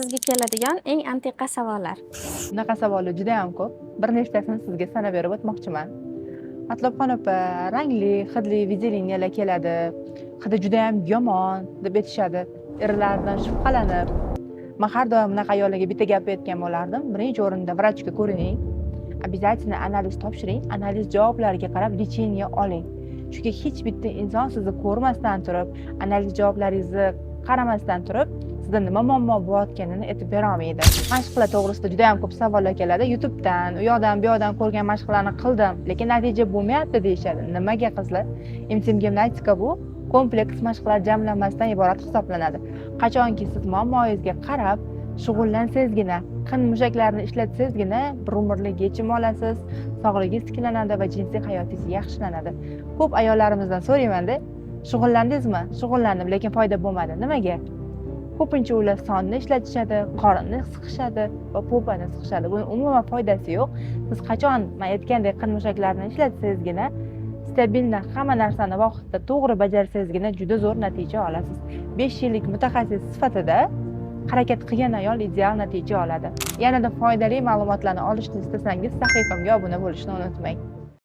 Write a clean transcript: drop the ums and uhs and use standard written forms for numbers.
sizga keladigan eng antiqa savollar. Bunaqa savollar juda ham ko'p. Bir nechtasini sizga sanab berib o'tmoqchiman. Matlabxon opa, rangli, hidli videoliniyalar keladi. Hidi juda ham yomon deb aytishadi. Erlardan shubhalanib. Men har doim bunaqa ayollarga bitta gap aytgan bo'lardim. Birinchi o'rinda vrachga ko'rining. Обязательно analiz topshiring. Analiz javoblariga qarab lecheniya oling. Chunki hech bitta inson sizni ko'rmasdan turib, analiz javoblaringizni qaramasdan turib, sizda nima muammo bo'layotganini aytib bera olmaydi. Mashqlar to'g'risida juda ham ko'p savollar keladi. YouTubedan, u yoqdan, bu yoqdan ko'rgan mashqlarni qildim, lekin natija bo'lmayapti deyishadi. Nimaga qizlar? MTM gimnastika bu kompleks mashqlar jamlanmasidan iborat hisoblanadi. Qachonki siz muammoyingizga qarab shug'ullansangizgina, qin mushaklarni ishlatsangizgina bir umrlik yechim olasiz, sog'lig'ingiz tiklanadi va jinsiy hayotingiz yaxshilanadi. Ko'p ayollarimizdan so'raymanda, shug'ullandingizmi? Shug'ullandim, lekin foyda bo'lmadi. Nimaga? Ko'pincha ular sonni ishlatishadi, qorinni siqishadi va popani siqishadi. Buning umuman foydasi yo'q. Siz qachon men aytgandek qin mushaklarni ishlatsangizgina, stabilni hamma narsani vaqtida to'g'ri bajarsangizgina juda zo'r natija olasiz. 5 yillik mutaxassis sifatida harakat qilgan ayol ideal natija oladi. Yanada foydali ma'lumotlarni olishni istasangiz, sahifamga obuna bo'lishni unutmang.